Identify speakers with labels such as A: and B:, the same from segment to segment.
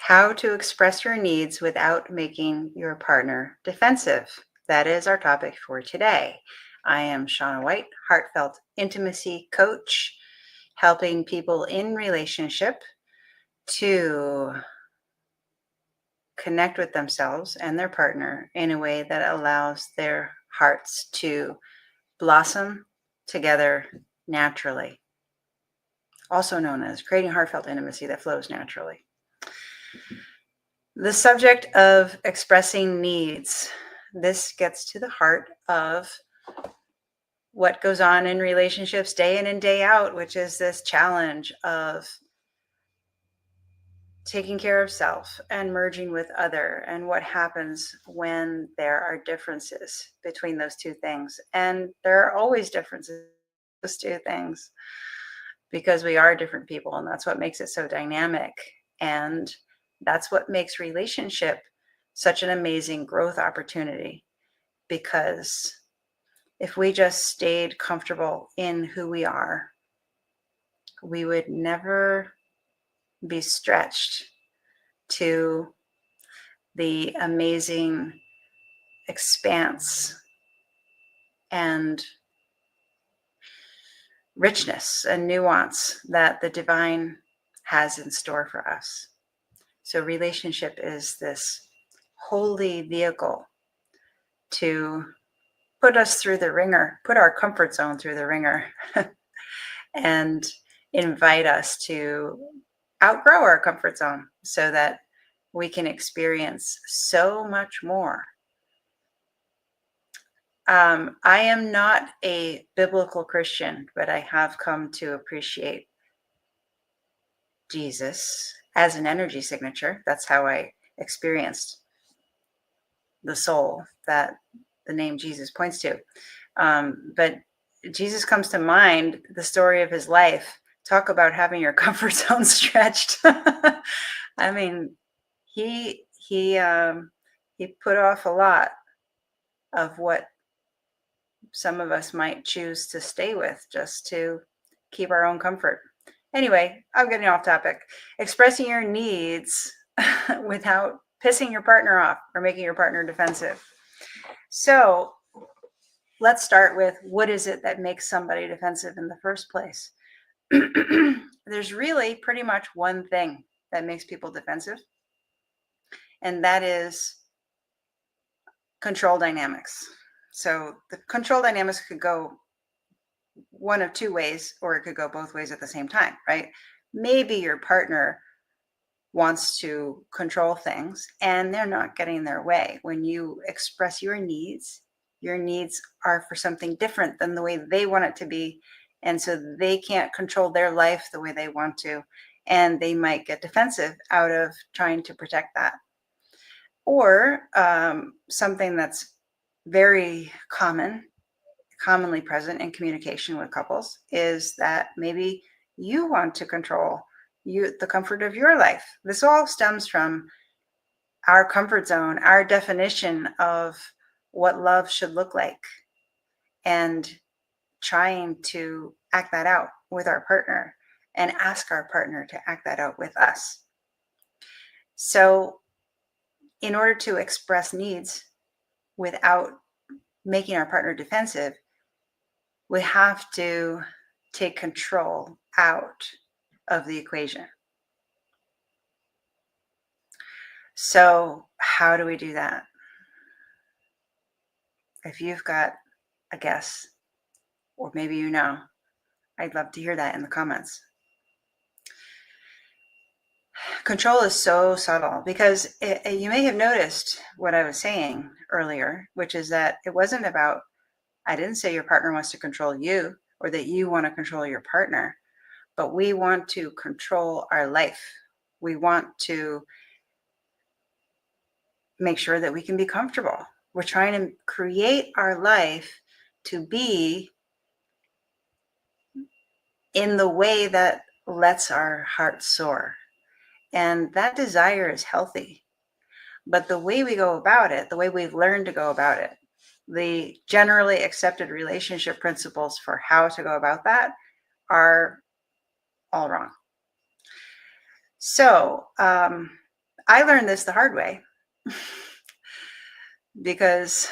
A: How to express your needs without making your partner defensive. That is our topic for today. I am Shauna White, heartfelt intimacy coach, helping people in relationship to connect with themselves and their partner in a way that allows their hearts to blossom together naturally, also known as creating heartfelt intimacy that flows naturally. The subject of expressing needs. This gets to the heart of what goes on in relationships day in and day out, which is this challenge of taking care of self and merging with other, and what happens when there are differences between those two things. And there are always differences between those two things because we are different people, and that's what makes it so dynamic. And that's what makes relationship such an amazing growth opportunity, because if we just stayed comfortable in who we are, we would never be stretched to the amazing expanse and richness and nuance that the divine has in store for us. So relationship is this holy vehicle to put us through the ringer, put our comfort zone through the ringer, and invite us to outgrow our comfort zone so that we can experience so much more. I am not a biblical Christian, but I have come to appreciate Jesus as an energy signature. That's how I experienced the soul that the name Jesus points to. But Jesus comes to mind, the story of his life. Talk about having your comfort zone stretched. I mean, he put off a lot of what some of us might choose to stay with just to keep our own comfort. Anyway, I'm getting off topic. Expressing your needs without pissing your partner off or making your partner defensive. So let's start with, what is it that makes somebody defensive in the first place? There's really pretty much one thing that makes people defensive, and that is control dynamics. So the control dynamics could go one of two ways, or it could go both ways at the same time, right? Maybe your partner wants to control things and they're not getting their way. When you express your needs are for something different than the way they want it to be. And so they can't control their life the way they want to. And they might get defensive out of trying to protect that. Or something that's very commonly present in communication with couples is that maybe you want to control the comfort of your life. This all stems from our comfort zone, our definition of what love should look like, and trying to act that out with our partner and ask our partner to act that out with us. So in order to express needs without making our partner defensive, we have to take control out of the equation. So how do we do that? If you've got a guess, or maybe you know, I'd love to hear that in the comments. Control is so subtle, because you may have noticed what I was saying earlier, which is that it wasn't about, I didn't say your partner wants to control you or that you want to control your partner, but we want to control our life. We want to make sure that we can be comfortable. We're trying to create our life to be in the way that lets our heart soar. And that desire is healthy. But the way we go about it, the way we've learned to go about it, the generally accepted relationship principles for how to go about that are all wrong. So I learned this the hard way because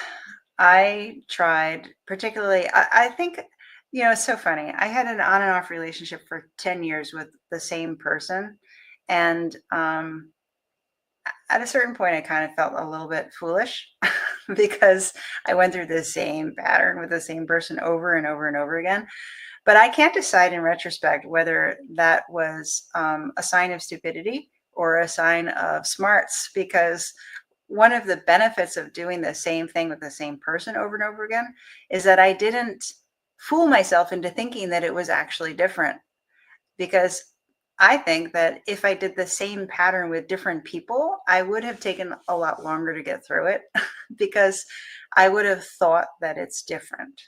A: I tried, particularly, I think, it's so funny. I had an on and off relationship for 10 years with the same person. And at a certain point, I kind of felt a little bit foolish because I went through the same pattern with the same person over and over and over again. But I can't decide in retrospect whether that was a sign of stupidity or a sign of smarts, because one of the benefits of doing the same thing with the same person over and over again is that I didn't fool myself into thinking that it was actually different. Because I think that if I did the same pattern with different people, I would have taken a lot longer to get through it because I would have thought that it's different.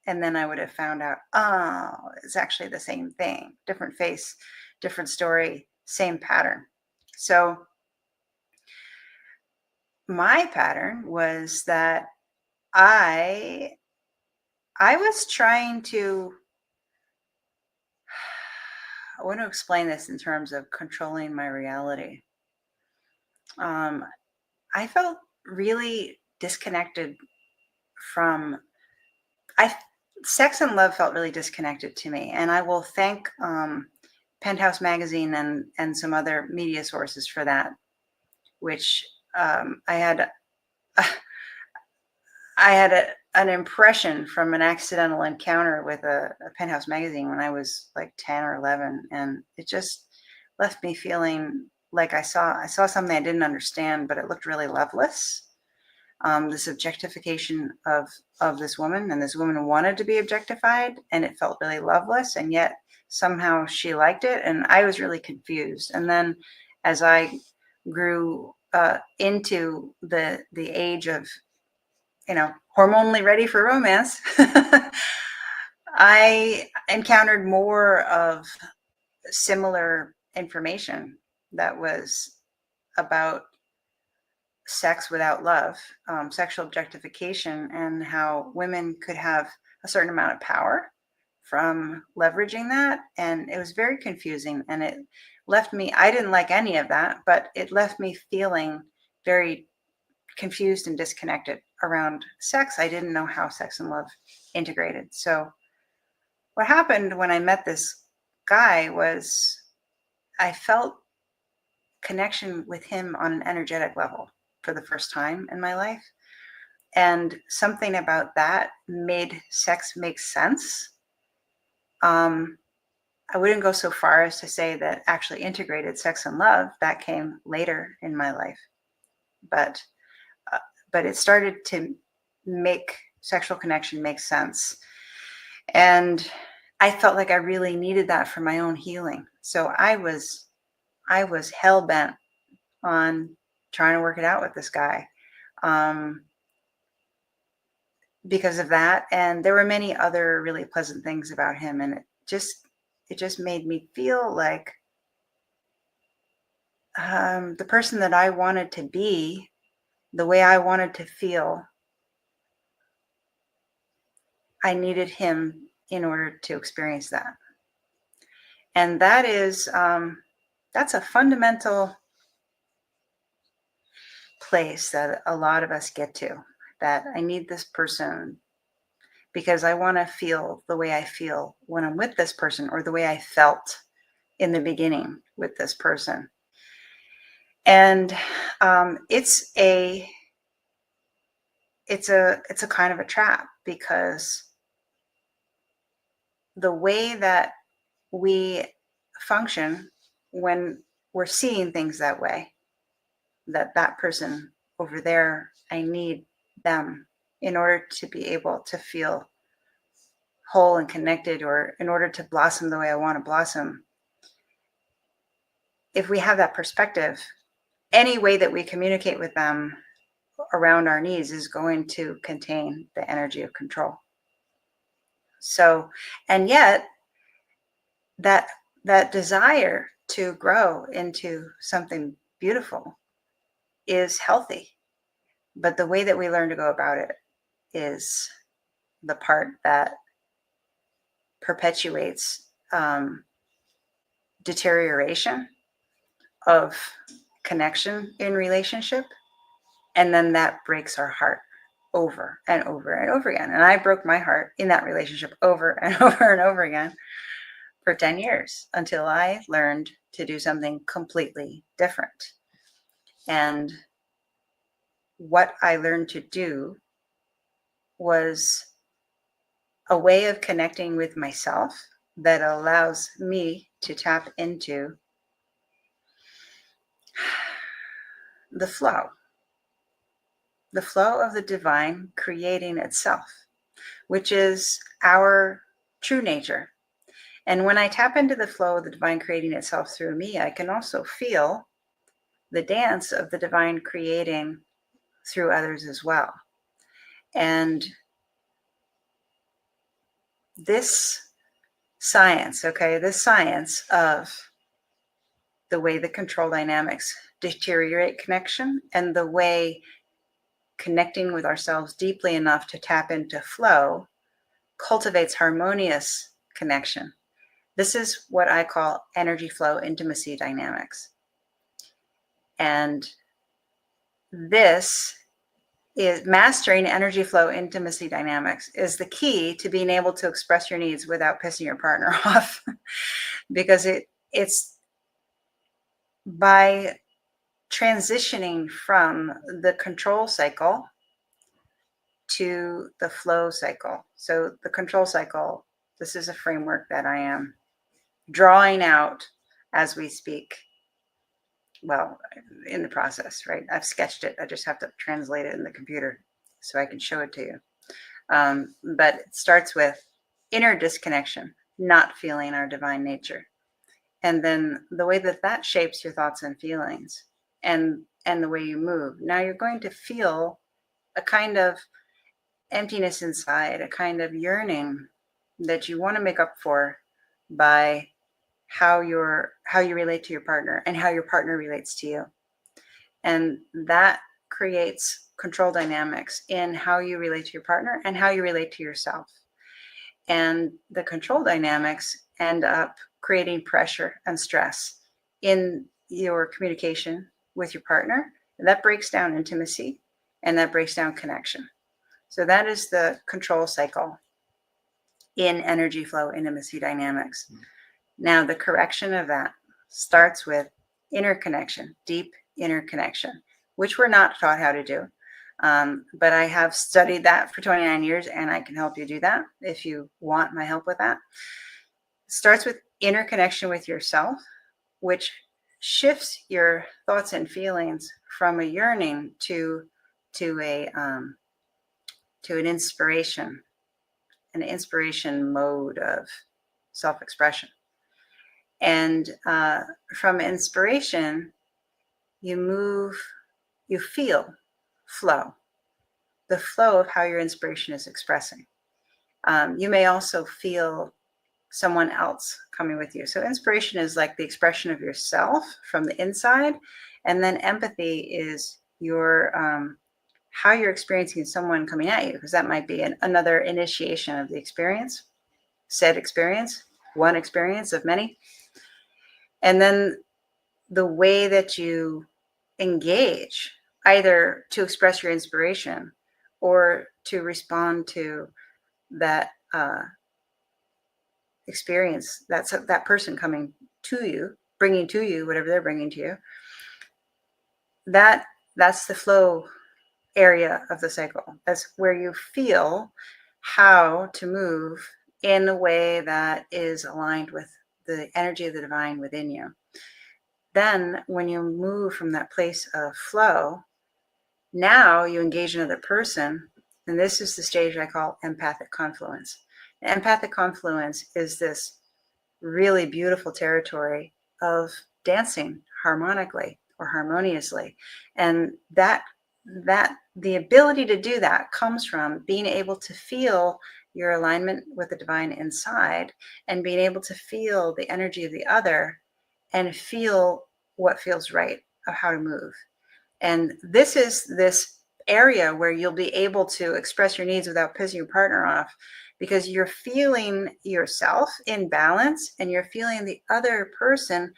A: And then I would have found out, oh, it's actually the same thing, different face, different story, same pattern. So my pattern was that I was trying to, I want to explain this in terms of controlling my reality. I felt really disconnected from, I sex and love felt really disconnected to me, and I will thank Penthouse Magazine and some other media sources for that. Which I had an impression from an accidental encounter with a Penthouse Magazine when I was like 10 or 11, and it just left me feeling like I saw something I didn't understand, but it looked really loveless. This objectification of this woman, and this woman wanted to be objectified, and it felt really loveless, and yet somehow she liked it, and I was really confused. And then as I grew into the age of, hormonally ready for romance, I encountered more of similar information that was about sex without love, sexual objectification, and how women could have a certain amount of power from leveraging that. And it was very confusing. And it left me, I didn't like any of that, but it left me feeling very confused and disconnected around sex. I didn't know how sex and love integrated. So what happened when I met this guy was I felt connection with him on an energetic level for the first time in my life. And something about that made sex make sense. I wouldn't go so far as to say that actually integrated sex and love. That came later in my life. But it started to make sexual connection make sense. And I felt like I really needed that for my own healing. So I was hell bent on trying to work it out with this guy because of that. And there were many other really pleasant things about him. And it just made me feel like the person that I wanted to be, the way I wanted to feel, I needed him in order to experience that. And that is, that's a fundamental place that a lot of us get to, that I need this person because I want to feel the way I feel when I'm with this person, or the way I felt in the beginning with this person. And it's a kind of a trap, because the way that we function when we're seeing things that way, that person over there, I need them in order to be able to feel whole and connected, or in order to blossom the way I want to blossom. If we have that perspective, any way that we communicate with them around our needs is going to contain the energy of control. So, and yet that desire to grow into something beautiful is healthy. But the way that we learn to go about it is the part that perpetuates deterioration of connection in relationship, and then that breaks our heart over and over and over again. And I broke my heart in that relationship over and over and over again for 10 years until I learned to do something completely different. And what I learned to do was a way of connecting with myself that allows me to tap into the flow of the divine creating itself, which is our true nature. And when I tap into the flow of the divine creating itself through me, I can also feel the dance of the divine creating through others as well. And this science of the way the control dynamics deteriorate connection and the way connecting with ourselves deeply enough to tap into flow cultivates harmonious connection. This is what I call energy flow intimacy dynamics. And this is mastering energy flow intimacy dynamics is the key to being able to express your needs without pissing your partner off. Because it's by transitioning from the control cycle to the flow cycle. So the control cycle, this is a framework that I am drawing out as we speak. Well, in the process, right? I've sketched it. I just have to translate it in the computer so I can show it to you. But it starts with inner disconnection, not feeling our divine nature. And then the way that shapes your thoughts and feelings and the way you move. Now you're going to feel a kind of emptiness inside, a kind of yearning that you want to make up for by how you relate to your partner and how your partner relates to you. And that creates control dynamics in how you relate to your partner and how you relate to yourself. And the control dynamics end up creating pressure and stress in your communication with your partner. And that breaks down intimacy and that breaks down connection. So that is the control cycle in energy flow intimacy dynamics. Now, the correction of that starts with inner connection, deep inner connection, which we're not taught how to do. But I have studied that for 29 years, and I can help you do that if you want my help with that. It starts with inner connection with yourself, which shifts your thoughts and feelings from a yearning to an inspiration mode of self-expression. And from inspiration, you feel flow, the flow of how your inspiration is expressing. You may also feel someone else coming with you. So inspiration is like the expression of yourself from the inside. And then empathy is your how you're experiencing someone coming at you, because that might be another initiation of the experience, said experience, one experience of many. And then the way that you engage, either to express your inspiration or to respond to that experience, that person coming to you, bringing to you whatever they're bringing to you. That's the flow area of the cycle. That's where you feel how to move in a way that is aligned with the energy of the divine within you. Then when you move from that place of flow, now you engage another person. And this is the stage I call empathic confluence. Empathic confluence is this really beautiful territory of dancing harmonically or harmoniously. And that the ability to do that comes from being able to feel your alignment with the divine inside and being able to feel the energy of the other and feel what feels right of how to move. And this is this area where you'll be able to express your needs without pissing your partner off, because you're feeling yourself in balance and you're feeling the other person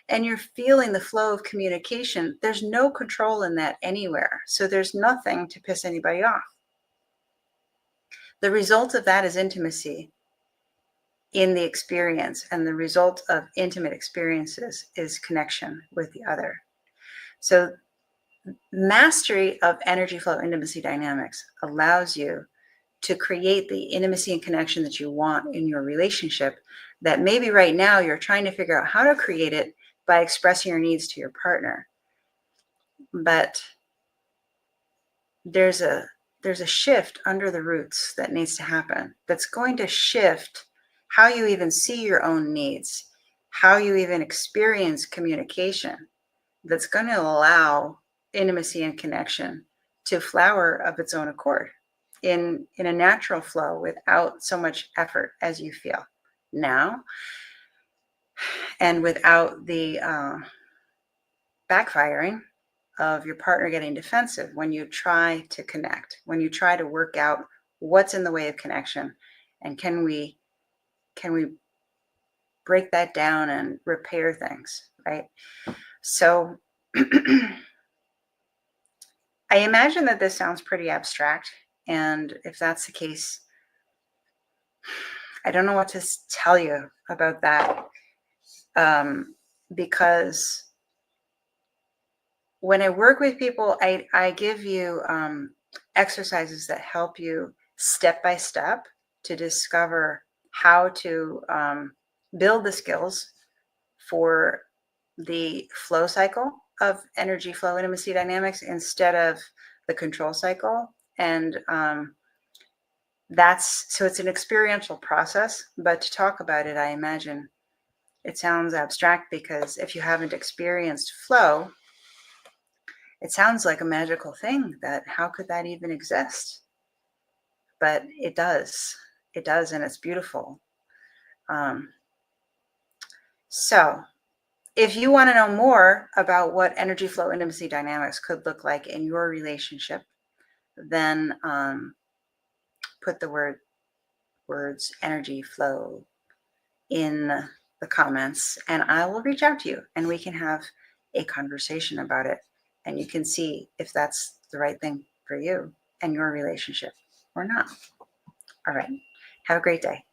A: and you're feeling the flow of communication, there's no control in that anywhere. So there's nothing to piss anybody off. The result of that is intimacy in the experience, and the result of intimate experiences is connection with the other. So mastery of energy flow intimacy dynamics allows you to create the intimacy and connection that you want in your relationship, that maybe right now you're trying to figure out how to create it by expressing your needs to your partner. But there's a shift under the roots that needs to happen, that's going to shift how you even see your own needs, how you even experience communication, that's going to allow intimacy and connection to flower of its own accord in a natural flow without so much effort as you feel now, and without the backfiring of your partner getting defensive when you try to connect, when you try to work out what's in the way of connection, and can we break that down and repair things, right? So I imagine that this sounds pretty abstract, and if that's the case, I don't know what to tell you about that, because when I work with people, I give you exercises that help you step by step to discover how to build the skills for the flow cycle of energy flow intimacy dynamics instead of the control cycle. And so it's an experiential process, but to talk about it, I imagine it sounds abstract, because if you haven't experienced flow, it sounds like a magical thing, that how could that even exist? But it does, and it's beautiful. So if you want to know more about what energy flow intimacy dynamics could look like in your relationship, then put the words energy flow in the comments, and I will reach out to you and we can have a conversation about it, and you can see if that's the right thing for you and your relationship or not. All right. Have a great day.